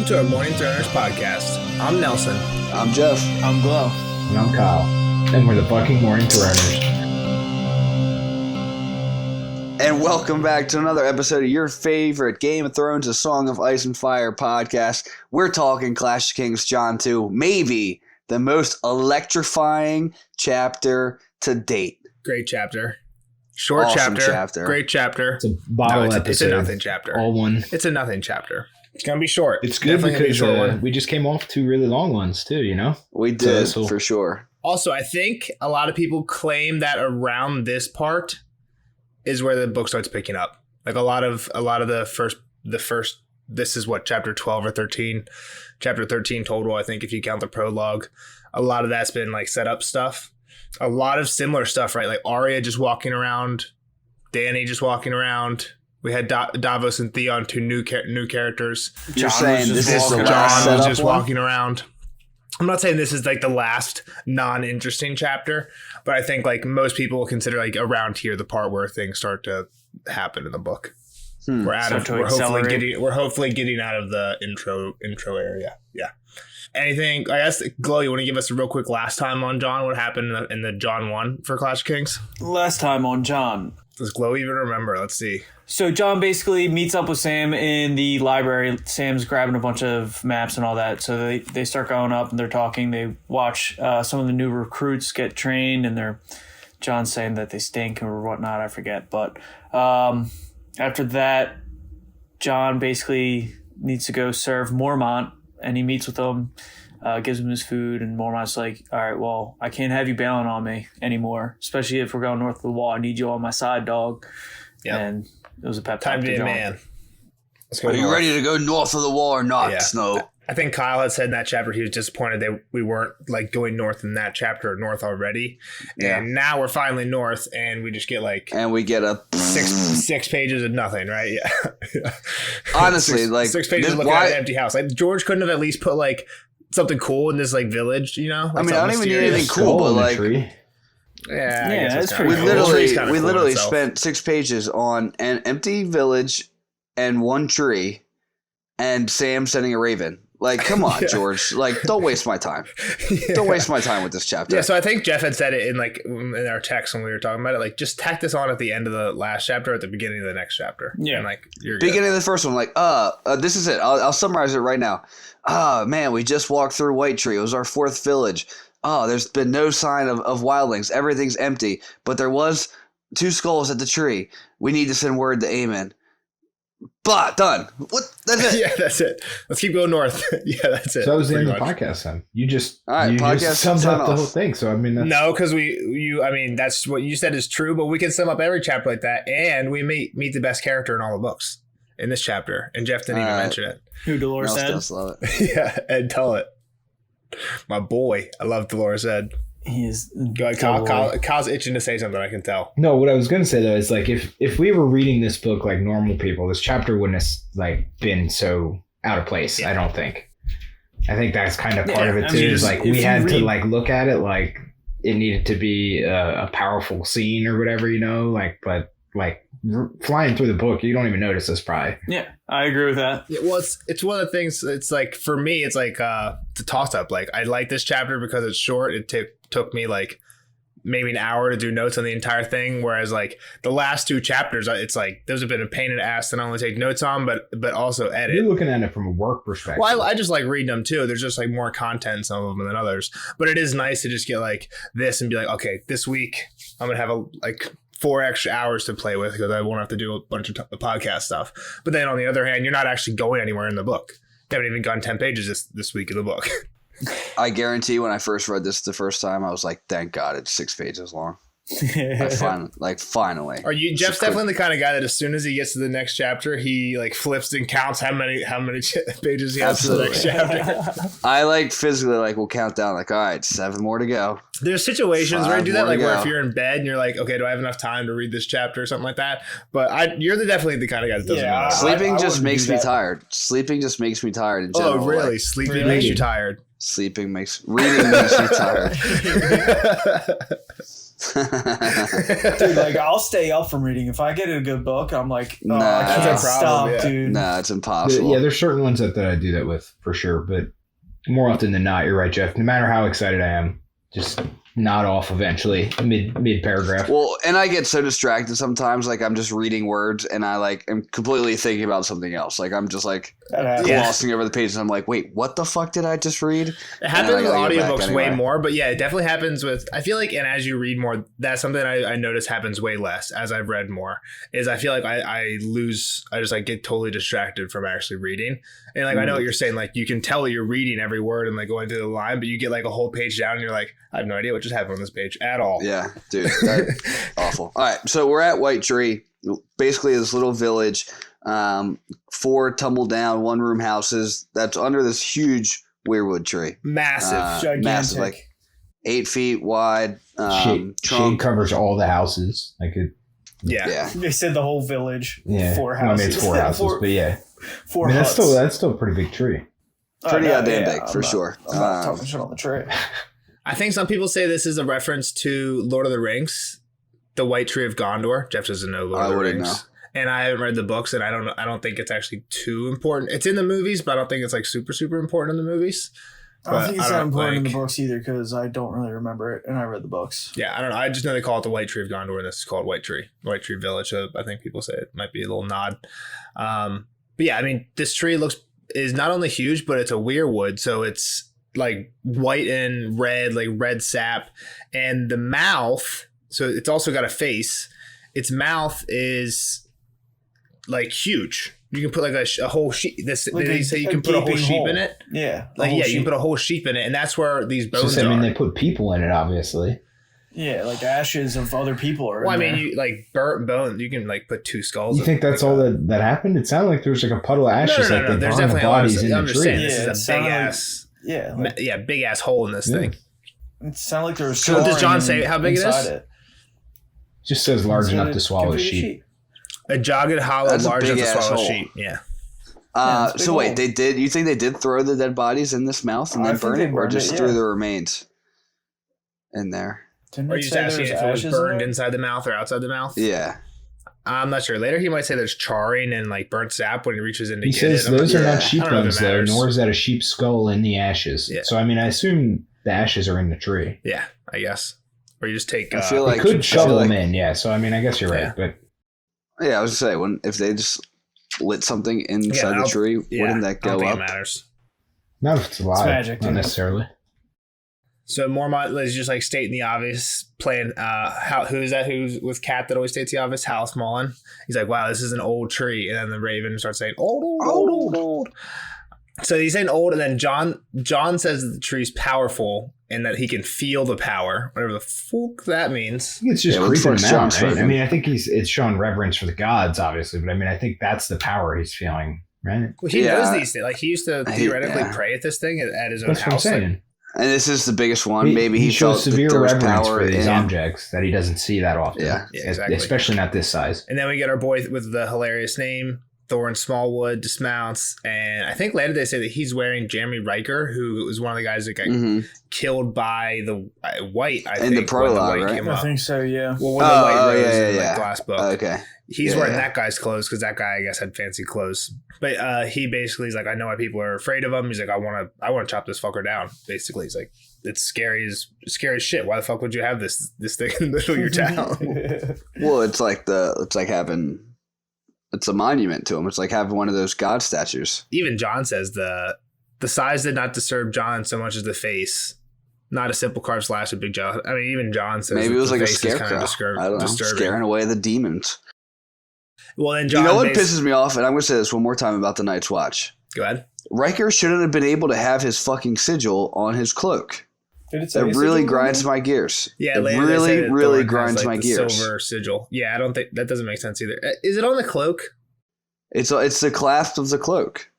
to our Morning Throwers podcast. I'm Nelson. I'm Jeff. I'm Glow. And I'm Kyle. And we're the Bucking Morning Throwers. And welcome back to another episode of your favorite Game of Thrones, A Song of Ice and Fire podcast. We're talking Clash of Kings John 2, maybe the most electrifying chapter to date. Great chapter. Short Awesome chapter. Great chapter. It's a bottle episode. It's a nothing chapter. All one. It's a nothing chapter. It's going to be short. It's good Definitely because we just came off two really long ones too, you know? We did, for sure. Also, I think a lot of people claim that around this part is where the book starts picking up. Like a lot of the first this is what, chapter 12 or 13? Chapter 13 total, I think, if you count the prologue. A lot of that's been like set up stuff. A lot of similar stuff, right? Like Arya just walking around, Dany just walking around. We had Davos and Theon, two new characters. You're saying this is the last John was setup just one? walking around. I'm not saying this is like the last non-interesting chapter, but I think like most people will consider like around here the part where things start to happen in the book. We're hopefully getting out of the intro area. Yeah. Anything? I guess, Glow, you want to give us a real quick last time on John? What happened in the John 1 for Clash of Kings? Last time on John. Does Glow even remember? Let's see. So John basically meets up with Sam in the library. Sam's grabbing a bunch of maps and all that. So they start going up and they're talking. They watch some of the new recruits get trained, and John's saying that they stink or whatnot. I forget. But after that, John basically needs to go serve Mormont, and he meets with him, gives him his food, and Mormont's like, all right, well, I can't have you bailing on me anymore, especially if we're going north of the wall. I need you on my side, dog. Yep. And it was a pep talk Time to be a John. man. Are you ready to go north of the wall or not, Yeah. Snow? I think Kyle had said in that chapter he was disappointed that we weren't like going north in that chapter, north already. Yeah. And now we're finally north, and we just get like And we get a six pages of nothing, right? Yeah. honestly, six pages of looking at an empty house. Like George couldn't have at least put like something cool in this like village, you know? Like I mean, I don't even need anything cool, but like Yeah, I guess that's kinda pretty cool. we The tree's kinda cool in literally itself. spent 6 pages on an empty village and one tree and Sam sending a raven. Like, come on, Yeah. George. Like, don't waste my time. Yeah. Don't waste my time with this chapter. Yeah, so I think Jeff had said it in our text when we were talking about it. Like, just tack this on at the end of the last chapter, at the beginning of the next chapter. Yeah. And like you're good. Beginning of the first one, like, this is it. I'll summarize it right now. Man, we just walked through White Tree. It was our 4th village. There's been no sign of wildlings. Everything's empty. But there was 2 skulls at the tree. We need to send word to Aemon. Blah, done. What? That's it. Yeah, that's it. Let's keep going north. Yeah, that's it. So that was the end of the Pretty much. podcast then. You just, All right, you podcast just summed sign up the off. whole thing. So I mean, that's, No, because I mean, that's what you said is true, but we can sum up every chapter like that, and we meet the best character in all the books in this chapter, and Jeff didn't even mention it. Who Dolores Nels said? does love it. Yeah, Ed Tullett. My boy. I love Dolores Ed. He is. Go ahead, Kyle's itching to say something, I can tell. no, what I was going to say though is like, if we were reading this book like normal people, this chapter wouldn't have like been so out of place. Yeah. I don't think. I think that's kind of part Yeah, of it I too. mean, Is like if we you had to read- like look at it like it needed to be a powerful scene or whatever, you know. Like, but like flying through the book, you don't even notice this probably. Yeah, I agree with that. Yeah, well, it's one of the things. It's like for me, it's like the toss up. Like I like this chapter because it's short. It took me like maybe an hour to do notes on the entire thing, whereas like the last 2 chapters, it's like those have been a pain in the ass to not only take notes on, but also edit. You're looking at it from a work perspective. Well, I just like reading them too. There's just like more content in some of them than others. But it is nice to just get like this and be like, okay, this week I'm gonna have like 4 extra hours to play with because I won't have to do a bunch of podcast stuff. But then on the other hand, you're not actually going anywhere in the book. You haven't even gone 10 pages this week of the book. I guarantee when I first read this the first time, I was like, thank God it's 6 pages long. Finally. Are you? Jeff's definitely the kind of guy that as soon as he gets to the next chapter, he like flips and counts how many pages he has to the next chapter. I like physically like will count down like, all right, 7 more to go. There's situations where I do that, More like to where go. if you're in bed and you're like, okay, do I have enough time to read this chapter or something like that? But you're definitely the kind of guy that doesn't know. Yeah. Sleeping I just wouldn't makes do me that. tired. Sleeping just makes me tired in Oh, general. really? Like, Sleeping makes you tired. reading makes me tired. Dude, like I'll stay up from reading. If I get a good book, I'm like, oh, Nah. I can't That's a stop, problem, yeah. dude. Nah, it's impossible. Yeah, there's certain ones that I do that with for sure, but more often than not, you're right, Jeff. No matter how excited I am, just nod off eventually mid paragraph. Well, and I get so distracted sometimes, like I'm just reading words and I like am completely thinking about something else. Like I'm just like That happens. Yeah. glossing over the page and I'm like, wait, what the fuck did I just read? It happens And with then I gotta go audiobooks back way anyway. more, but yeah, it definitely happens with, I feel like, and as you read more, that's something I notice happens way less as I've read more, is I feel like I just like get totally distracted from actually reading. And like, I know what you're saying, like you can tell that you're reading every word and like going through the line, but you get like a whole page down and you're like, I have no idea what just happened on this page at all. Yeah, dude, that's awful. All right, so we're at White Tree, basically this little village, 4 tumble down 1-room houses that's under this huge weirwood tree. Massive. Gigantic. Massive, like 8 feet wide. Shade Trunk. covers all the houses. Like it, Yeah. Yeah. They said the whole village. yeah. 4 Well, I houses. mean, it's 4 houses, but yeah. 4 I mean, huts. that's still a pretty big tree. Pretty goddamn big, I'm for not- sure. I'm not talking shit on the tree. I think some people say this is a reference to Lord of the Rings, the White Tree of Gondor. Jeff doesn't know Lord I of the wouldn't Rings. know. And I haven't read the books, and I don't think it's actually too important. It's in the movies, but I don't think it's like super, super important in the movies. I don't But think it's I that don't, important in like- the books either because I don't really remember it and I read the books. Yeah, I don't know. I just know they call it the White Tree of Gondor, and this is called White Tree Village. So I think people say it might be a little nod. But yeah, I mean, this tree is not only huge, but it's a weirwood, so it's like white and red, like red sap, and the mouth. So it's also got a face. Its mouth is like huge. You can put like a whole sheep. Like They say you can put a whole gaping sheep hole. in it. Yeah. Like you you can put a whole sheep in it, and that's where these bones Just, I mean, are. they put people in it, obviously. Yeah, like ashes of other people are Well, I in mean, there. you like burnt bone. You can like put 2 skulls. You think that's all that happened? It sounded like there was like a puddle of ashes. No. Like they There's burned the definitely a lot of. bodies in I'm the just saying tree. this Yeah, it is a big sounded like- ass, Yeah, like, big ass hole in this Yeah. thing. it sounded like there was So does John scarring say how big it is? inside it. Just says large Said enough it to swallow a could be sheep. A jagged hollow That's a large enough to big-ass swallow a hole. sheep. Yeah. Yeah, it's a big So wait, hole. you think they did throw the dead bodies in this mouth and I then think burn they it, or burned just it, threw yeah. the remains in there? Didn't Or it you just say asking there if it was ashes in burned there? inside the mouth or outside the mouth? Yeah. I'm not sure. Later he might say there's charring and like burnt sap when he reaches in to He get says it. I'm those not- are yeah. not sheep I don't know if it bones, though, matters. nor is that a sheep's skull in the ashes. Yeah. So, I mean, I assume the ashes are in the tree. Yeah, I guess. Or you just take. I feel like You could shovel like- them in, yeah. So, I mean, I guess you're right. Yeah. But Yeah, I was gonna say if they just lit something inside the tree, wouldn't that I go don't think up? it matters. not if it's alive, magic, not dude. necessarily. So Mormont is just like stating the obvious, playing who's with Cat that always states the obvious, Hal Mullen. He's like, wow, this is an old tree. And then the Raven starts saying, old. So he's saying old, and then John says that the tree's powerful and that he can feel the power, whatever the fuck that means. I think it's just Yeah, what the creeping fuck's him out, John's right? I thinking? mean, I think it's showing reverence for the gods, obviously, but I mean, I think that's the power he's feeling, right? Well, he Yeah. knows these things. Like he used to theoretically yeah. pray at this thing at his own That's what I'm house. Like, saying. And this is the biggest one. Maybe he shows felt that severe there was reverence power for these in. objects that he doesn't see that often. Yeah. Yeah, exactly. Especially not this size. And then we get our boy with the hilarious name, Thorin Smallwood, dismounts. And I think later they say that he's wearing Jeremy Riker, who was one of the guys that got Mhm. killed by the White, I In think. the when prologue, White right? came I up. think so, yeah. Well, when the White Oh, rose yeah, in the yeah. glass book. Okay. He's Yeah, wearing yeah. that guy's clothes because that guy, I guess, had fancy clothes. But he basically is like, I know why people are afraid of him. He's like, I want to chop this fucker down. Basically, he's like, it's scary as shit. Why the fuck would you have this thing in the middle of your town? Well, it's like having. It's a monument to him. It's like having one of those god statues. Even John says the size did not disturb John so much as the face. Not a simple carved slash with big jaw. I mean, even John says Maybe that it was the like a face is kind scarecrow. of I don't know, disturbing. scaring away the demons. Well, then John, You know what pisses me off, and I'm going to say this one more time about the Night's Watch. Go ahead. Riker shouldn't have been able to have his fucking sigil on his cloak. Did it say That sigil really on grinds there? my gears. Yeah, it later they really, say that really Thorin has, grinds like, my the gears. Silver sigil. Yeah, I don't think that doesn't make sense either. Is it on the cloak? It's the clasp of the cloak.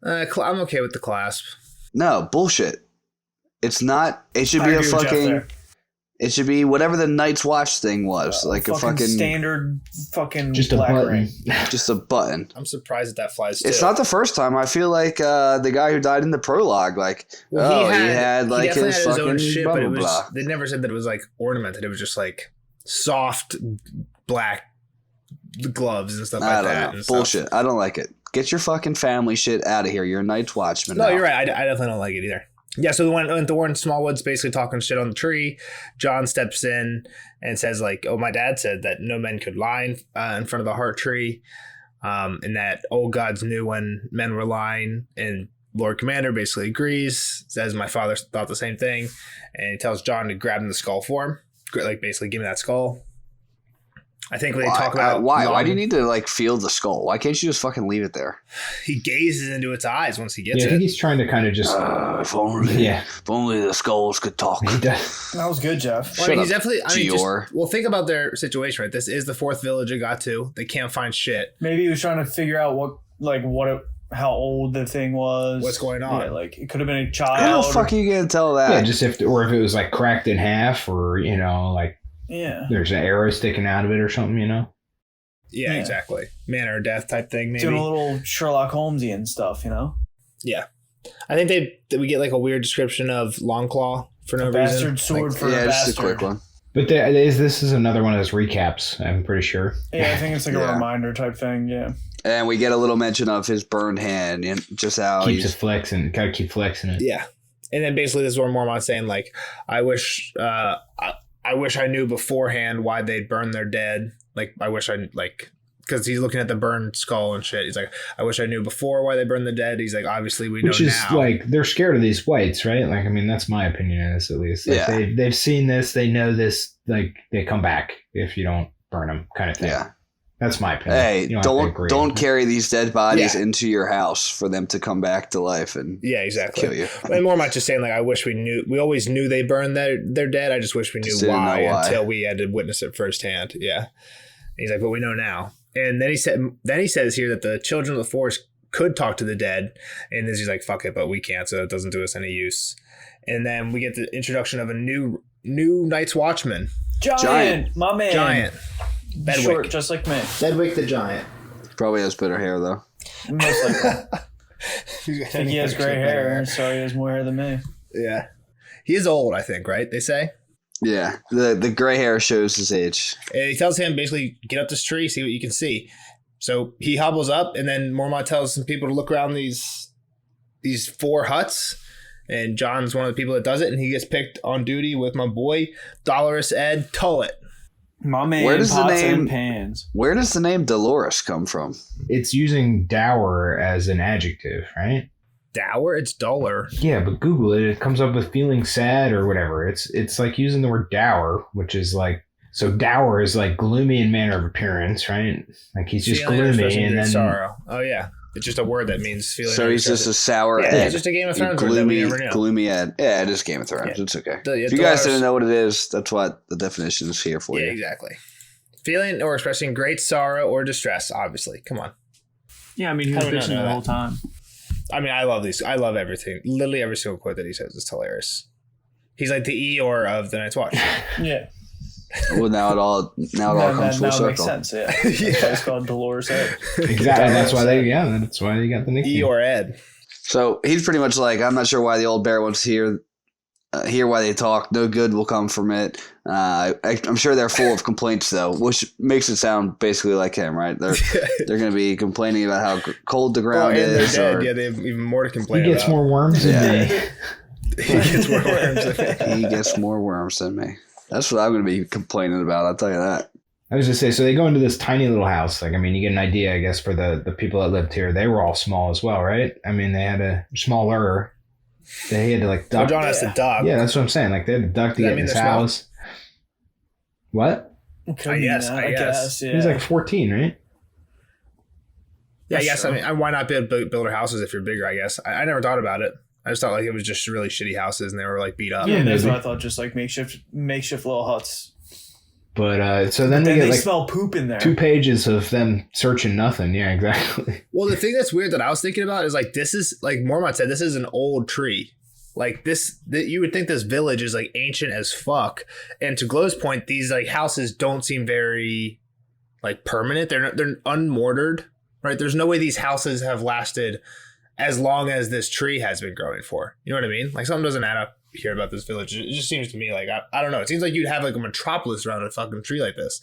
I'm okay with the clasp. No, bullshit. It's not. It should I be a agree with Jeff fucking. there. It should be whatever the Night's Watch thing was, like a fucking standard fucking Just a black button. ring. just a button. I'm surprised that flies too. It's not the first time. I feel like the guy who died in the prologue, like, he had like definitely his had fucking own shit, blah but blah it was, blah. they never said that it was like ornamented. It was just like soft black gloves and stuff I like don't that. know. and stuff. Bullshit. I don't like it. Get your fucking family shit out of here. You're a Night's Watchman. No, now. you're right. I definitely don't like it either. Yeah, so when Thor and Smallwood's basically talking shit on the tree, John steps in and says, like, oh, my dad said that no men could lie in front of the heart tree, and that old gods knew when men were lying, and Lord Commander basically agrees, says my father thought the same thing, and he tells John to grab him the skull for him, like basically give me that skull. I think when they talk about why do you need to like feel the skull? Why can't you just fucking leave it there? he gazes into its eyes once he gets Yeah, I think it. he's trying to kind of just. If only the skulls could talk. He does. That was good, Jeff. Well, I mean, he's up, definitely. Gior. Well, think about their situation, right? This is the fourth village it got to. They can't find shit. Maybe he was trying to figure out how old the thing was. What's going on? Yeah, like it could have been a child. How the fuck are you gonna tell that? Yeah, just if it was like cracked in half, or like Yeah. there's an arrow sticking out of it or something, Yeah, Yeah. exactly. Man or death type thing, maybe. Doing a little Sherlock Holmesian stuff, Yeah, I think we get like a weird description of Longclaw for no reason. Bastard sword Like, for a just bastard. a quick one. But this is another one of those recaps. I'm pretty sure. Yeah, I think it's like Yeah. a reminder type thing. Yeah. And we get a little mention of his burned hand and just how Keeps he's it flexing. Gotta keep flexing it. yeah, and then basically this is where Mormont's saying like, I wish I knew beforehand why they'd burn their dead. Like I wish I like. Because he's looking at the burned skull and shit. He's like, I wish I knew before why they burned the dead. He's like, obviously we Which know is now. like they're scared of these whites, right? Like, I mean, that's my opinion on this, at least. Like, Yeah. they've seen this, they know this. Like, they come back if you don't burn them, kind of thing. yeah. That's my opinion. Hey, You have to agree. don't carry these dead bodies Yeah. into your house for them to come back to life and Yeah, exactly. kill you. And Mormont just saying like, I wish we knew. We always knew they burned their dead. I just wish we knew Just didn't why, know why. until we had to witness it firsthand. Yeah. And he's like, but we know now. And then he says here that the children of the forest could talk to the dead, and then he's like, fuck it, but we can't, so it doesn't do us any use. And then we get the introduction of a new Night's Watchman, Giant. My man. Giant Bedwick. Short, just like me. Bedwick the Giant. Probably has better hair though. Most likely. I think he has gray hair, so he has more hair than me. Yeah, he is old, I think. Right? They say. Yeah, the gray hair shows his age. And he tells him basically, get up this tree, see what you can see. So he hobbles up, and then Mormont tells some people to look around these 4 huts. And John's one of the people that does it, and he gets picked on duty with my boy, Dolorous Ed Tullett. My man. Where does the pots name- and pans. Where does the name Dolores come from? It's using dour as an adjective, right? Dour? It's duller. Yeah, but Google it. It comes up with feeling sad or whatever. It's like using the word dour, which is like, so dour is like gloomy in manner of appearance, right? Like he's just Feeling or gloomy, expressing and great then sorrow. Oh, yeah. It's just a word that means feeling. So or he's just expressing- a sour Yeah, Ed. it's just a Game of Thrones word that we never knew. Gloomy Ed. Yeah, it is Game of Thrones. Yeah. It's okay. Yeah, If you guys Dolores- didn't know what it is, that's what the definition is here for Yeah, you. exactly. Feeling or expressing great sorrow or distress, obviously. Come on. Yeah, I mean, he How was do we not bitching know the that? whole time. I mean, I love these. I love everything. Literally every single quote that he says is hilarious. He's like the Eeyore of the Night's Watch. Yeah. Well, now it all comes full That makes circle. sense, yeah. That's why it's called Dolores Ed. exactly. That's why they got the nickname. Eeyore Ed. So he's pretty much like, I'm not sure why the old bear wants to hear why they talk. No good will come from it. I'm sure they're full of complaints though, which makes it sound basically like him, right? They're going to be complaining about how cold the Well, ground and they're is. dead. Or Yeah, they have even more to He complain gets about. more worms than me. He gets more worms. he gets more worms than me. That's what I'm going to be complaining about. I'll tell you that. I was just say, so they go into this tiny little house. Like, I mean, you get an idea, I guess, for the people that lived here. They were all small as well, right? I mean, they had a smaller. They had to like So duck. John has to duck. Yeah, that's what I'm saying. Like, they had to duck to Does that get in mean this they're small? house. What? Could be that, I guess. Yeah. He was like 14, right? Yeah, I That's guess. true. I mean, why not build bigger houses if you're bigger? I guess. I never thought about it. I just thought like it was just really shitty houses and they were like beat up. Yeah, that's maybe. what I thought. Just like makeshift little huts. But so then Then we they get like smell poop in there. 2 pages of them searching nothing. Yeah, exactly. Well, the thing that's weird that I was thinking about is like this is like Mormont said, this is an old tree. Like this, you would think this village is like ancient as fuck. And to Glow's point, these like houses don't seem very like permanent. They're unmortared, right? There's no way these houses have lasted as long as this tree has been growing for. You know what I mean? Like something doesn't add up here about this village. It just seems to me like I don't know. It seems like you'd have like a metropolis around a fucking tree like this.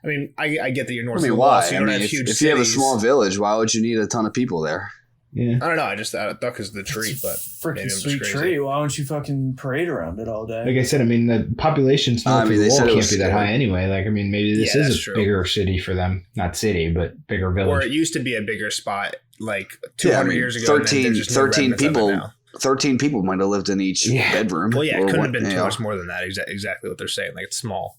I mean, I get that you're north of the wall, so you don't have huge if you have a cities. small village, why would you need a ton of people there? Yeah. I don't know. I thought because of the tree, but Freaking sweet tree. Why don't you fucking parade around it all day? Like I said, I mean, the population north of the wall can't be that high anyway. Like, I mean, maybe this is a bigger city for them. Not city, but bigger village. Or it used to be a bigger spot like 200 years ago. 13 people. 13 people might have lived in each bedroom. Well, yeah, it couldn't have been too much more than that. Exactly what they're saying. Like, it's small.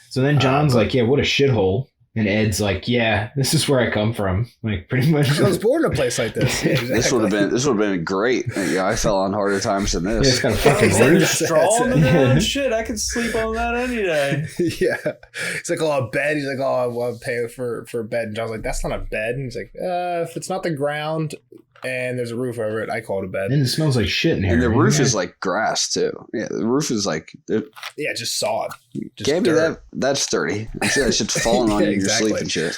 So then John's like, yeah, what a shithole. And Ed's like, yeah, this is where I come from. Like, pretty much. I was born in a place like this. Yeah, exactly. This would have been great. Yeah, I fell on harder times than this. Yeah, it's got a fucking roof. Straw in the shit. I could sleep on that any day. Yeah. He's like, oh, a bed. He's like, oh, I want to pay for a bed. And John's like, that's not a bed. And he's like, if it's not the ground and there's a roof over it, I call it a bed. And it smells like shit in here. And the roof is like grass too. Yeah, the roof is like just sod. Just can't dirt. be that sturdy. I'm sure that shit's falling on you in your sleep and shit.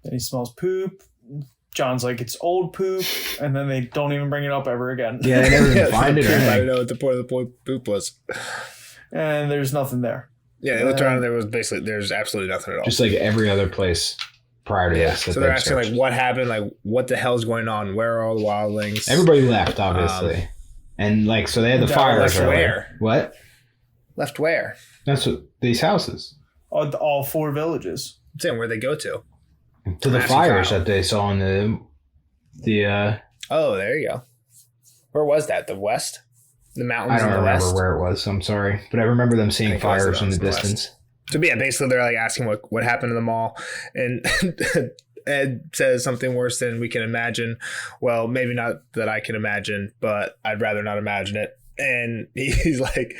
Then he smells poop. John's like, it's old poop, and then they don't even bring it up ever again. Yeah, they never even find it. I don't know what the point of the poop was. And there's nothing there. Yeah, they looked around and there's absolutely nothing at all. Just like every other place prior to this. So they're asking like what happened, like what the hell's going on? Where are all the wildlings? Everybody left, obviously. And like, so they had the fires. Left where? What? Left where? That's what these houses. All 4 villages. I'm saying where'd they go to? To the fires that they saw in the Oh, there you go. Where was that? The west? The mountains I don't in the remember west? where it was. I'm sorry. But I remember them seeing fires in the distance. So yeah, basically they're like asking what happened to them all. And Ed says something worse than we can imagine. Well, maybe not that I can imagine, but I'd rather not imagine it. And he's like,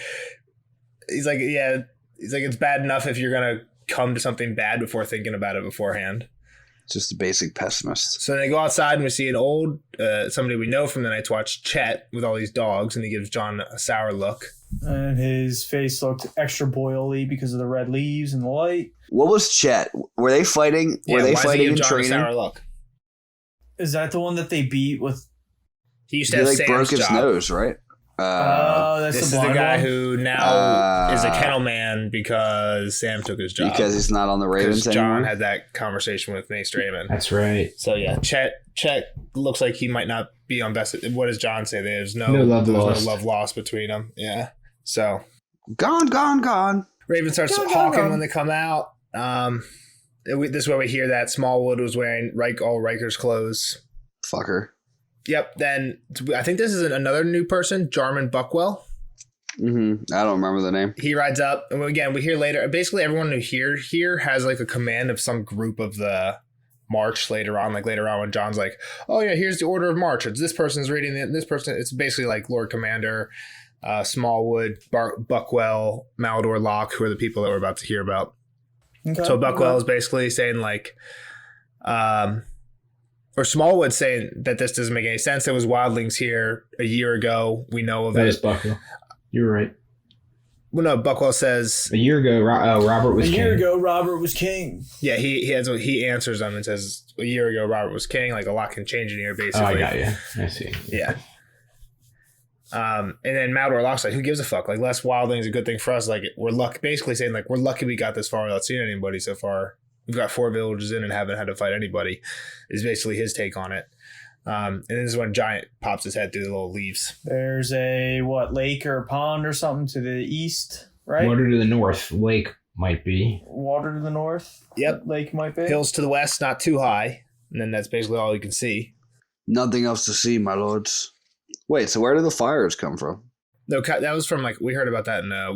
it's bad enough if you're going to come to something bad before thinking about it beforehand. Just a basic pessimist. So they go outside and we see an old, somebody we know from the Night's Watch, Chet, with all these dogs, and he gives John a sour look. And his face looked extra boily because of the red leaves and the light. What was Chet? Were they fighting? Were they fighting in training? Sour look? Is that the one that they beat with? He used to have Sam's broke his job. nose, right? That's this the is the guy one? who now is a kennel man because Sam took his job. Because he's not on the Ravens anymore. John had that conversation with Mace Raymond. That's right. So yeah, Chet looks like he might not be on best. What does John say? There's no love lost between them. Yeah. So gone. Raven starts hawking when they come out. This is where we hear that Smallwood was wearing all Riker's clothes. Fucker. Yep. Then I think this is another new person, Jarman Buckwell. Mm-hmm. I don't remember the name. He rides up, and again, we hear later. Basically, everyone who here has like a command of some group of the march later on. Like later on, when John's like, "Oh yeah, here's the order of march. It's this person's reading it. This person." It's basically like Lord Commander, Smallwood, Buckwell, Maldor Locke, who are the people that we're about to hear about. Okay. So Buckwell is basically saying like, or Smallwood saying that this doesn't make any sense. There was wildlings here a year ago. We know of it. That is Buckwell. You were right. Well, no, Buckwell says a year ago, Robert was king. A year ago, Robert was king. Yeah, he answers them and says a year ago, Robert was king. Like a lot can change in here, basically. Oh, I got you. I see. Yeah. And then Maldor Locke's like, who gives a fuck? Like, less wildling is a good thing for us. Like, we're lucky, basically saying like we're lucky we got this far without seeing anybody so far. We've got 4 villages in and haven't had to fight anybody. Is basically his take on it. And this is when Giant pops his head through the little leaves. There's a lake or pond or something to the east, right? Water to the north. Lake might be. Water to the north. Yep. Lake might be. Hills to the west, not too high. And then that's basically all you can see. Nothing else to see, my lords. Wait, so where do the fires come from? No, that was from we heard about that in a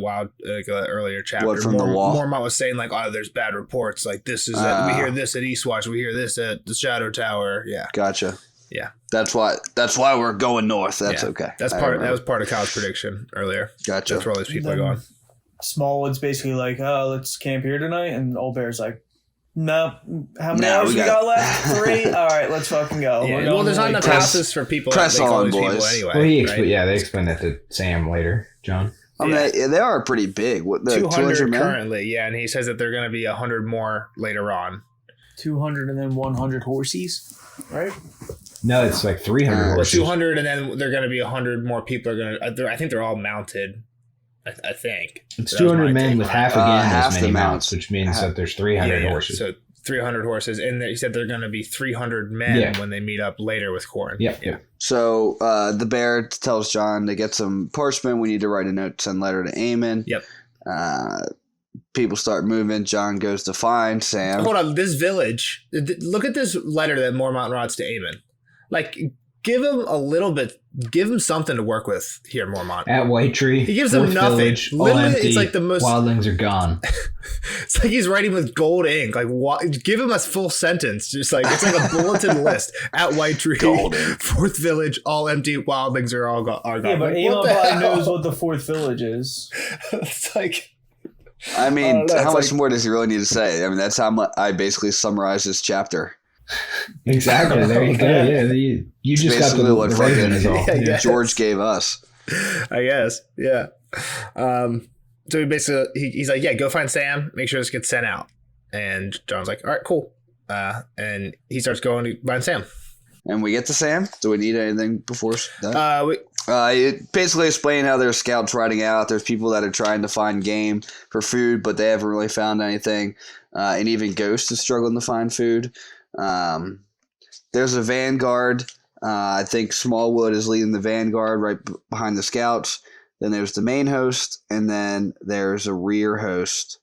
earlier chapter. What, from the wall? Mormont was saying like, oh, there's bad reports. Like this is we hear this at Eastwatch. We hear this at the Shadow Tower. Yeah. Gotcha. Yeah. That's why we're going north. That's okay. That was part of Kyle's prediction earlier. Gotcha. That's where all these people are going. Smallwood's basically like, oh, let's camp here tonight. And Old Bear's like, No. How many hours we got left? 3? All right, let's fucking go. Yeah. Well, there's not enough houses for people. Press on, boys. People anyway. Well, they explain that to Sam later, John. I mean, they are pretty big. What, 200 currently, yeah, and he says that they're going to be 100 more later on. 200 and then 100 horses, right? No, it's like 300 horses. 200, and then they're going to be 100 more people are going to. I think they're all mounted. I think it's 200 men with half as many mounts, which means that there's 300 horses. So 300 horses, and he said they're going to be 300 men when they meet up later with Corin. Yeah. So the bear tells John to get some parchment. We need to write a note, send a letter to Aemon. Yep. People start moving. John goes to find Sam. Hold on, this village. Look at this letter that Mormont writes to Aemon. Like, give him a little bit. Give him something to work with here, Mormont. At White Tree, he gives them nothing. Village, literally, empty, it's like the most. Wildlings are gone. It's like he's writing with gold ink. Like, give him a full sentence. Just like it's like a bulletin list. At White Tree, fourth village, all empty. Wildlings are all gone. Yeah, but Aemon probably knows what the fourth village is. It's like. I mean, how much more does he really need to say? I mean, that's how I basically summarize this chapter. Exactly. There you go. Yeah, you just got the what fucking George gave us. I guess. Yeah. So he basically he's like, yeah, go find Sam. Make sure this gets sent out. And John's like, all right, cool. And he starts going to find Sam. And we get to Sam. Do we need anything before that? It basically explain how there's scouts riding out. There's people that are trying to find game for food, but they haven't really found anything. And even Ghost is struggling to find food. There's a vanguard. I think Smallwood is leading the vanguard right behind the scouts. Then there's the main host, and then there's a rear host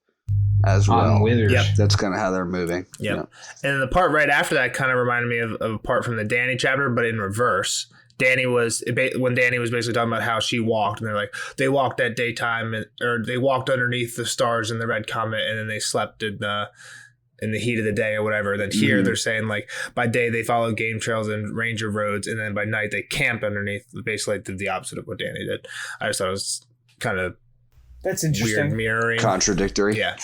as well. Yep. That's kind of how they're moving. Yep. And the part right after that kind of reminded me of a part from the Dany chapter, but in reverse. When Dany was basically talking about how she walked, and they're like, they walked at daytime, or they walked underneath the stars in the red comet, and then they slept in the heat of the day or whatever. Then here they're saying like by day they follow game trails and ranger roads, and then by night they camped underneath. Basically did the opposite of what Dany did. I just thought it was kind of that's interesting, weird mirroring, contradictory. Yeah.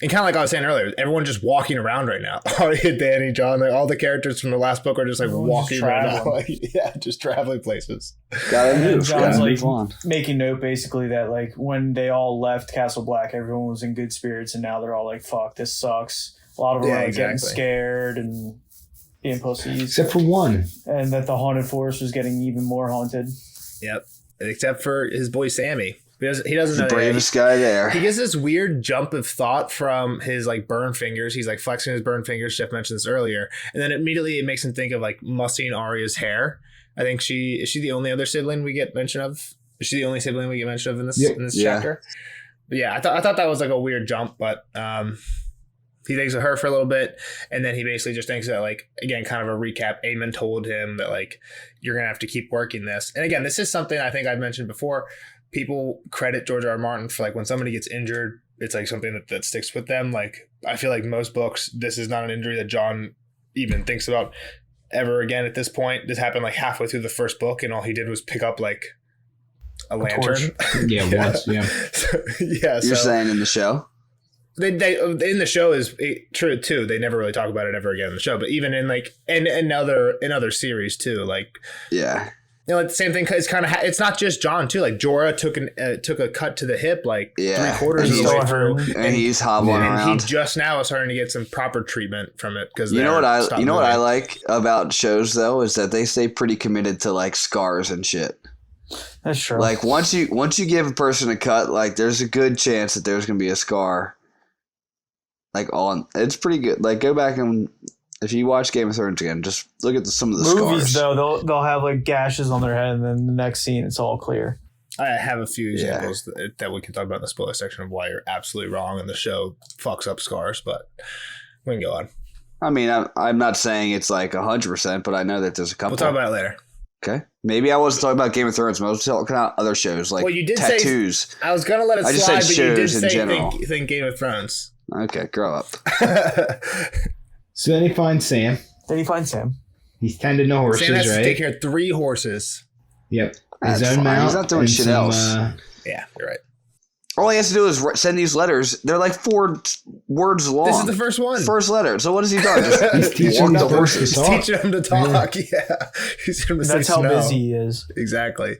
And kind of like I was saying earlier, everyone just walking around right now. Dany, John, like all the characters from the last book are just like walking around. Like, just traveling places. Gotta move. John's like making note basically that like when they all left Castle Black, everyone was in good spirits, and now they're all like, "Fuck, this sucks." A lot of them are getting scared and being pussies, except for one, and that the haunted forest was getting even more haunted. Yep, except for his boy Sammy. He doesn't know the bravest guy there. He gets this weird jump of thought from his like burned fingers. He's like flexing his burned fingers. Jeff mentioned this earlier, and then immediately it makes him think of like mussing Arya's hair. I think is she the only other sibling we get mention of? Is she the only sibling we get mention of in this chapter? But yeah, I thought that was like a weird jump, but he thinks of her for a little bit, and then he basically just thinks that like again, kind of a recap. Aemon told him that like you're gonna have to keep working this, and again, this is something I think I've mentioned before. People credit George R. R. Martin for like when somebody gets injured, it's like something that sticks with them. Like I feel like most books, this is not an injury that John even thinks about ever again at this point. This happened like halfway through the first book, and all he did was pick up like a lantern. Once. You're saying in the show? They in the show is true too. They never really talk about it ever again in the show, but even in like in other series too, like like the same thing is kind of it's not just John too. Like Jorah took a cut to the hip like 3/4 of the way through, and he's hobbling around. He just now is starting to get some proper treatment from it because what I like about shows though is that they stay pretty committed to like scars and shit. That's true. Like once you give a person a cut, like there's a good chance that there's gonna be a scar. Like it's pretty good. Like go back and. If you watch Game of Thrones again, just look at some of the movies, scars. Though they'll have like gashes on their head, and then the next scene it's all clear. I have a few examples that we can talk about in the spoiler section of why you're absolutely wrong, and the show fucks up scars. But we can go on. I mean, I'm not saying it's like 100%, but I know that there's a couple. We'll talk about it later. Okay, maybe I wasn't talking about Game of Thrones, but I was talking about other shows like you did tattoos. Say, I was gonna let it slide, but you did say think Game of Thrones. Okay, grow up. So then he finds Sam. He's tending to horses, Sam has right? to take care of 3 horses. Yep. His own mount. He's not doing shit else. Yeah, you're right. All he has to do is send these letters. They're like 4 words long. This is the first one. First letter. So what has he done? He's Just teaching walk the the horses. horses. He's teaching him to talk. Yeah. He's teaching him to That's say how snow. busy he is. Exactly.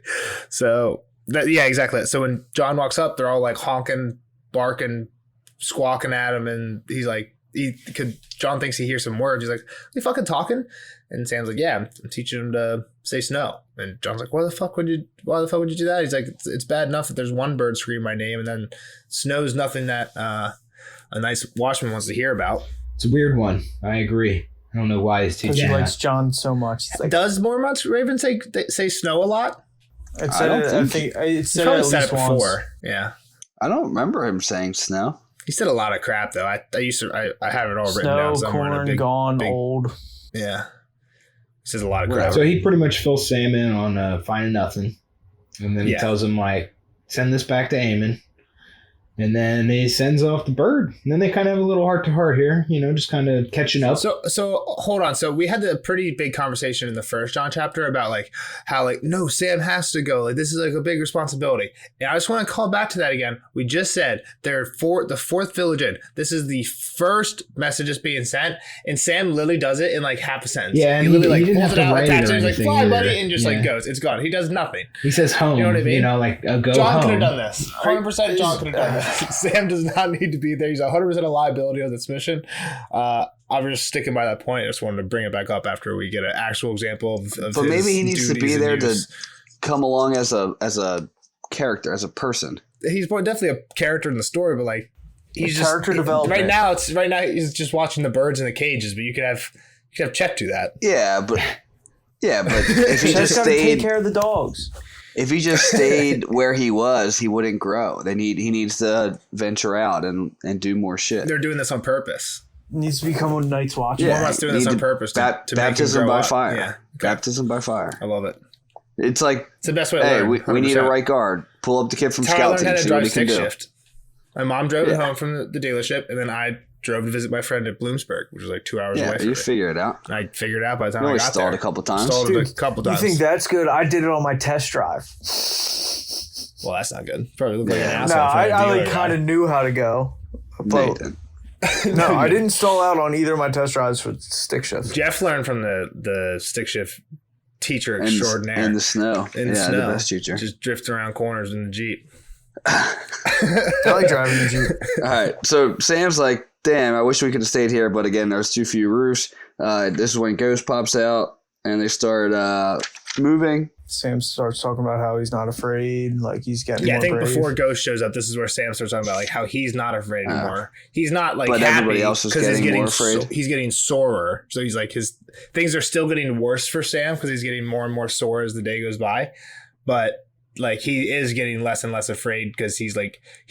So yeah, exactly. So when John walks up, they're all like honking, barking, squawking at him, and he's like, John thinks he hears some words. He's like, "Are you fucking talking?" And Sam's like, "Yeah, I'm teaching him to say snow." And John's like, why the fuck would you do that? He's like, it's bad enough that there's one bird scream my name, and then snow's nothing that a nice watchman wants to hear about. It's a weird one. I agree. I don't know why he's Because teaching he that. likes John so much. It's like, Does Mormont's Raven say snow a lot? I think it He's said it probably at said least it once. before. Yeah. I don't remember him saying snow. He said a lot of crap though. I have it all written down Snow, somewhere. in a corn, big- gone, big- old. Yeah. He says a lot of crap. Whatever. So he pretty much fills Sam in on finding nothing. And then he Yeah. tells him, like, send this back to Eamon. And then he sends off the bird. And then they kind of have a little heart-to-heart here, just kind of catching up. So hold on. So we had a pretty big conversation in the first John chapter about like how like no, Sam has to go. Like this is like a big responsibility. And I just want to call back to that again. We just said they're the fourth village in. This is the first message that's being sent, and Sam literally does it in like half a sentence. Yeah, and he literally he didn't pulls have it to out, write it attaches or it, he's like anything fly, either. buddy, and just Yeah. like goes. It's gone. He does nothing. He says home. You know what I mean? Like, go John could home. have done this. 100% John could have done this. Sam does not need to be there. He's 100% a liability of this mission. I'm just sticking by that point. I just wanted to bring it back up after we get an actual example of But his maybe he needs to duties be and there to use. come along as a character, as a person. He's definitely a character in the story, but like he's just Character development. Right now he's just watching the birds in the cages. But you could have Chet do that. Yeah, but if he Chet's just got to take stayed, care of the dogs. if he just stayed where he was, he wouldn't grow. He needs to venture out and do more shit. They're doing this on purpose. Needs to become a Night's Watch. Yeah. Mormont's doing this need on to- purpose to make him baptism grow by up. fire. Yeah, okay. Baptism by fire. I love it. It's like, It's the best way to hey, learn. we need a 100%. right guard. Pull up the kid from That's how I scout learned how team. to See what drive he can stick do. shift. My mom drove Yeah. it home from the dealership, and then I drove to visit my friend at Bloomsburg, which was like 2 hours Yeah, away from you it. figure it out. I figured it out by the time You I only got stalled there. a couple times. Stalled Dude, a couple You times. think that's good? I did it on my test drive. Well, that's not good. Probably look like an Yeah. asshole. No, for I a dealer kind guy. of knew how to go. But Nathan. no, I didn't stall out on either of my test drives with stick shift. Jeff learned from the stick shift teacher extraordinaire In the snow. In the yeah, snow. the best teacher. Just drift around corners in the Jeep. I like driving the Jeep. All right. So Sam's like, damn, I wish we could have stayed here, but again, there's too few roofs. This is when Ghost pops out and they start moving. Sam starts talking about how he's not afraid, like he's getting Yeah, I more think brave. before Ghost shows up, this is where Sam starts talking about like how he's not afraid anymore. He's not like But happy everybody else is 'cause he's getting more afraid. he's getting sorer. So he's like his things are still getting worse for Sam because he's getting more and more sore as the day goes by. But like he is getting less and less afraid because he's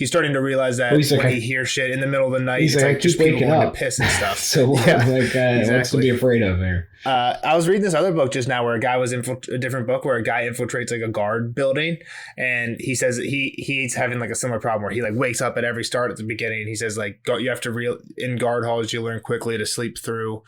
starting to realize that Well, he's like, when he hears shit in the middle of the night, he's it's like, I like just keep people waking going up. to piss and stuff. So what's to be afraid of there? I was reading this other book just now where a guy was a different book where a guy infiltrates like a guard building, and he says that he's having like a similar problem where he like wakes up at every start at the beginning, and he says like you have to in guard halls you learn quickly to sleep through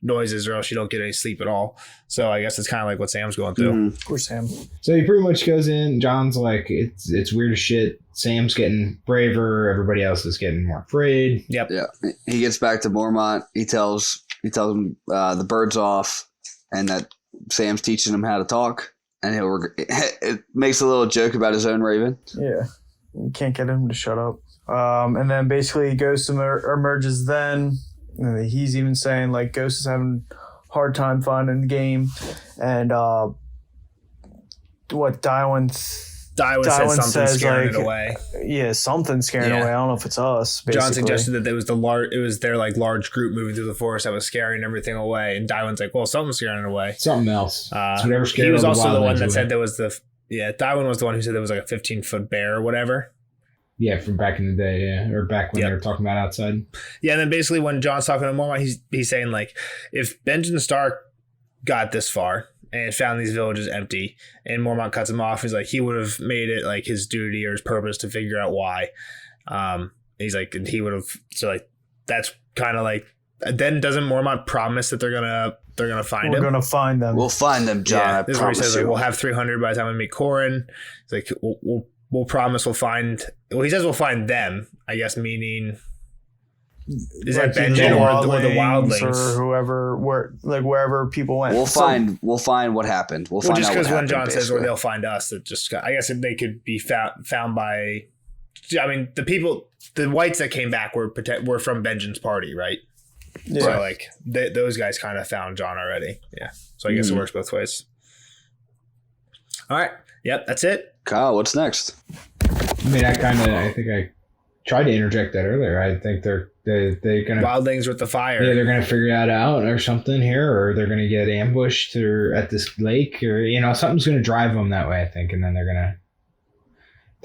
noises or else you don't get any sleep at all. So I guess it's kind of like what Sam's going through. Mhm. Poor Sam. So he pretty much goes in. John's like, it's weird as shit. Sam's getting braver. Everybody else is getting more afraid. Yep. Yeah. He gets back to Mormont. He tells him the bird's off and that Sam's teaching him how to talk. And it makes a little joke about his own raven. Yeah. You can't get him to shut up. And then basically Ghost emerges then. And he's even saying like Ghost is having a hard time finding the game. And Darwin said something says, scaring like, it away. yeah, something's scaring Yeah. away. I don't know if it's us. Basically. John suggested that it was their like large group moving through the forest that was scaring everything away, and Darwin's like, well, something's scaring it away. Something else. It's whatever scared He was all also the one wildlings that away. said there was Darwin was the one who said there was like a 15-foot bear or whatever. Yeah, from back in the day, yeah. Or back when Yep. they were talking about outside. Yeah, and then basically when John's talking to Mormont, he's saying like, if Benjamin Stark got this far and found these villages empty, and Mormont cuts him off, he's like, he would have made it like his duty or his purpose to figure out why. He's like, and he would have. So like, that's kind of like. Then doesn't Mormont promise that they're gonna find We're him? gonna find them. We'll find them, John. I This is where he promise says like, you. we'll have 300 by the time we meet Corin. It's like we'll we'll promise we'll find. Well, he says we'll find them. I guess meaning. Is that Benjen or the wildlings or whoever, wherever people went? We'll find what happened. We'll find just out what because when happened, John says, basically. or they'll find us, that just I guess they could be found by. I mean, the whites that came back were from Benjen's party, right? Yeah. So like those guys kind of found John already. Yeah. So I guess it works both ways. All right. Yep. That's it. Kyle, what's next? I mean, I think I tried to interject that earlier. I think they're gonna Wildlings with the fire. Yeah, they're gonna figure that out or something here, or they're gonna get ambushed or at this lake, or something's gonna drive them that way. I think, and then they're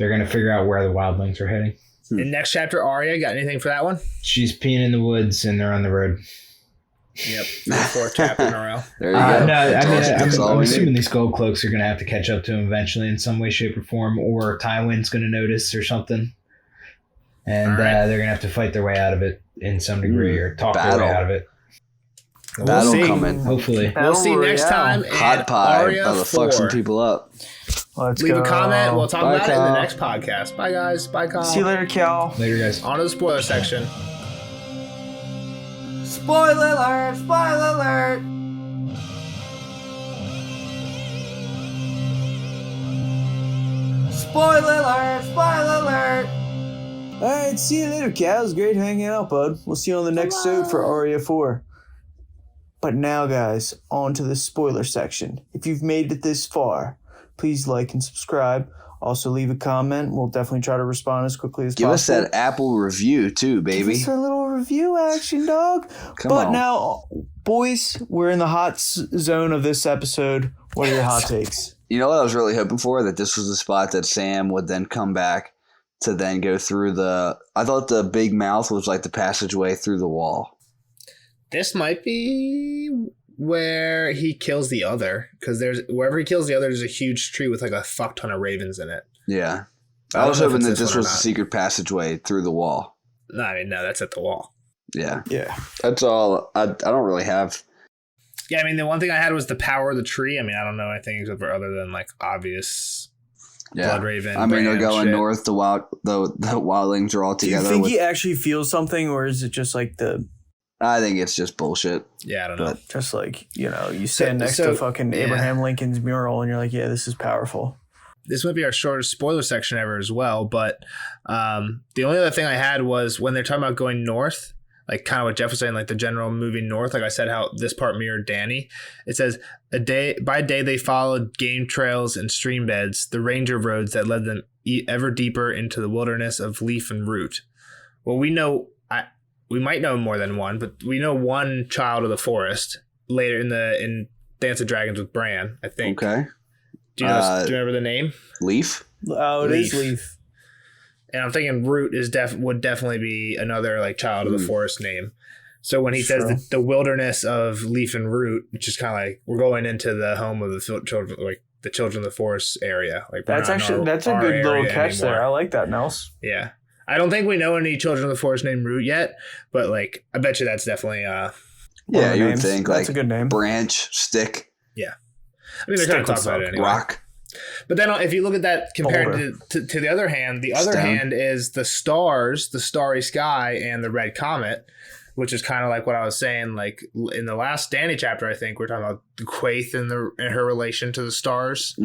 gonna figure out where the wildlings are heading. In next chapter, Arya, got anything for that one? She's peeing in the woods, and they're on the road. Yep, fourth chapter in a row. There you go. No, I mean, That's all I'm we assuming need. these gold cloaks are gonna have to catch up to him eventually in some way, shape, or form, or Tywin's gonna notice or something, and Right. they're gonna have to fight their way out of it in some degree, or talk their Battle. way out of it. That'll see. come in. Hopefully. We'll see next Royale. time. in Hot pie. Arya That'll fuck some 4. people up. Let's Leave go. a comment. We'll talk Bye, about it in Kyle. the next podcast. Bye, guys. Bye, Kyle. See you later, Cal. Later, guys. On to the spoiler section. Spoiler alert! Spoiler alert! Spoiler alert! Spoiler alert! Alright, see you later, Cal. It was great hanging out, bud. We'll see you on the next show for Arya 4. But now, guys, on to the spoiler section. If you've made it this far, please like and subscribe. Also, leave a comment. We'll definitely try to respond as quickly as Give us possible. that Apple review too, baby. Give us a little review action, dog. Come but on. now, boys, we're in the hot zone of this episode. What are your hot takes? You know what I was really hoping for? That this was the spot that Sam would then come back to then go through I thought the big mouth was like the passageway through the wall. This might be where he kills the other, because wherever he kills the other, there's a huge tree with like a fuck ton of ravens in it. Yeah. I I don't was know if hoping it's that this this one or was the not. secret passageway through the wall. No, I mean, no, that's at the wall. Yeah. Yeah. That's all. I don't really have. Yeah, I mean, the one thing I had was the power of the tree. I mean, I don't know anything except for other than like obvious Yeah. blood raven. I mean, they're brand going shit. north. The wildlings are all Do you together. think he actually feels something, or is it just like I think it's just bullshit. Yeah, I don't know. just like, you stand next so- to fucking yeah. Abraham Lincoln's mural and you're like, yeah, this is powerful. This might be our shortest spoiler section ever as well, but the only other thing I had was when they're talking about going north, like kind of what Jeff was saying, like the general moving north, like I said, how this part mirrored Danny. It says, by day they followed game trails and stream beds, the ranger roads that led them ever deeper into the wilderness of leaf and root. Well, we might know more than one, but we know one child of the forest later in Dance of Dragons with Bran, I think. Okay. Do you know? Do you remember the name? Leaf. Oh, it is Leaf. Leaf. And I'm thinking Root would definitely be another like child of the forest name. So when he says the wilderness of Leaf and Root, which is kind of like we're going into the home of the children, like the children of the forest area. Like we're That's not in actually our a good little area catch there. anymore. I like that, Nels. Yeah, I don't think we know any children of the forest named Root yet, but like I bet you that's definitely One Yeah, of the you would names. think That's like a good name. branch, stick, I mean they're going to talk about it anyway. rock. But then if you look at that compared to the other hand, the other Stone. hand is the stars, the starry sky, and the red comet, which is kind of like what I was saying. Like in the last Danny chapter, I think we're talking about Quaithe and her relation to the stars,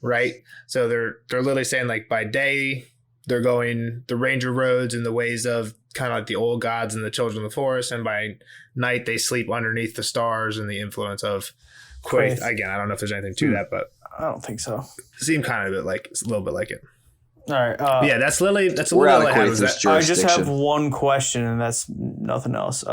right? So they're literally saying like by day they're going the ranger roads and the ways of kind of like the old gods and the children of the forest, and by night they sleep underneath the stars and the influence of Quaithe. Again, I don't know if there's anything to that, but I don't think so. it seemed kind of a little bit like it. All right. Yeah, that's a We're little out all of I had was Quaithe's that. I just have jurisdiction. one question, and that's nothing else.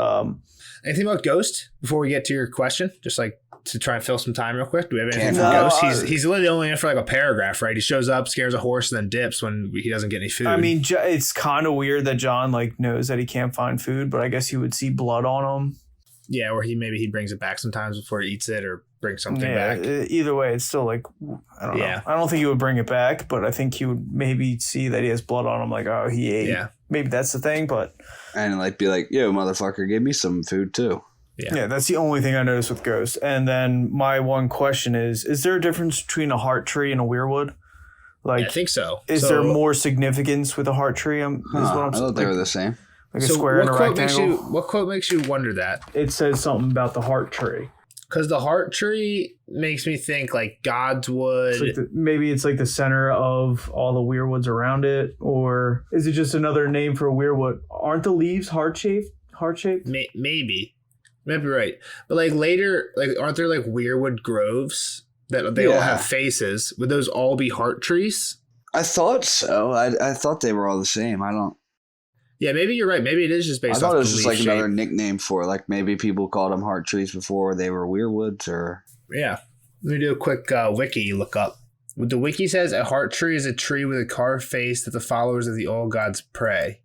Anything about Ghost before we get to your question? Just like to try and fill some time real quick. Do we have anything Can't. from No, Ghost? He's literally only in for like a paragraph, right? He shows up, scares a horse, and then dips when he doesn't get any food. I mean, it's kind of weird that John like knows that he can't find food, but I guess he would see blood on him. yeah, or he brings it back sometimes before he eats it, or brings something Yeah. back. Either way, it's still like I don't know. Yeah. I don't think he would bring it back, but I think he would maybe see that he has blood on him. Like, oh, he ate. Yeah. Maybe that's the thing, but And like be like, yo, motherfucker, give me some food too. yeah, that's the only thing I noticed with Ghost. And then my one question is there a difference between a heart tree and a weirwood? Like, I think so. Is there more significance with a heart tree? Is what I'm I thought they were the same. Like a square and a rectangle. What quote makes you wonder that? It says something about the heart tree. Because the heart tree makes me think like God's wood. It's like maybe it's like the center of all the weirwoods around it, or is it just another name for a weirwood? Aren't the leaves heart shaped? Maybe. Might be right. But like later, like aren't there like weirwood groves that they all have faces? Would those all be heart trees? I thought so. I thought they were all the same. I don't. Yeah, maybe you're right. Maybe it is just based off. I thought it was the just leaf like shape. another nickname for it. Like maybe people called them heart trees before they were weirwoods or. Yeah. Let me do a quick wiki look up. What the wiki says, a heart tree is a tree with a carved face that the followers of the old gods pray,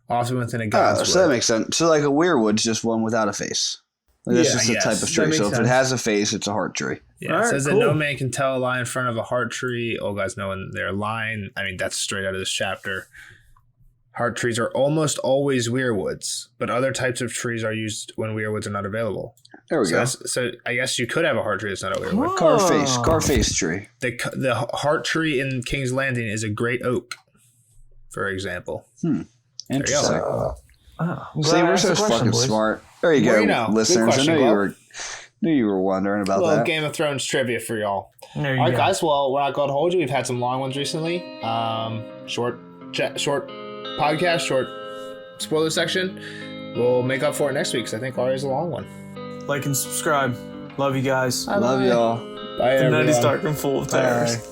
often within a god's wood. So that makes sense. So like a weirwood's just one without a face. Like that's just a type of tree. So if it has a face, it's a heart tree. Yeah, it says that no man can tell a lie in front of a heart tree. Old guys know when they're lying. I mean, that's straight out of this chapter. Heart trees are almost always weirwoods, but other types of trees are used when weirwoods are not available. There we go. So I guess you could have a heart tree that's not a weirwood. Car face tree. The heart tree in King's Landing is a great oak, for example. Interesting. See, we're so fucking smart. There you go, listeners. I knew you were wondering about that. Game of Thrones trivia for y'all. All right, guys. Well, we're not going to hold you. We've had some long ones recently. Short podcast, short spoiler section. We'll make up for it next week because I think ours is a long one. Like and subscribe. Love you guys. Love y'all. Bye, the everyone. night is dark and full of terrors.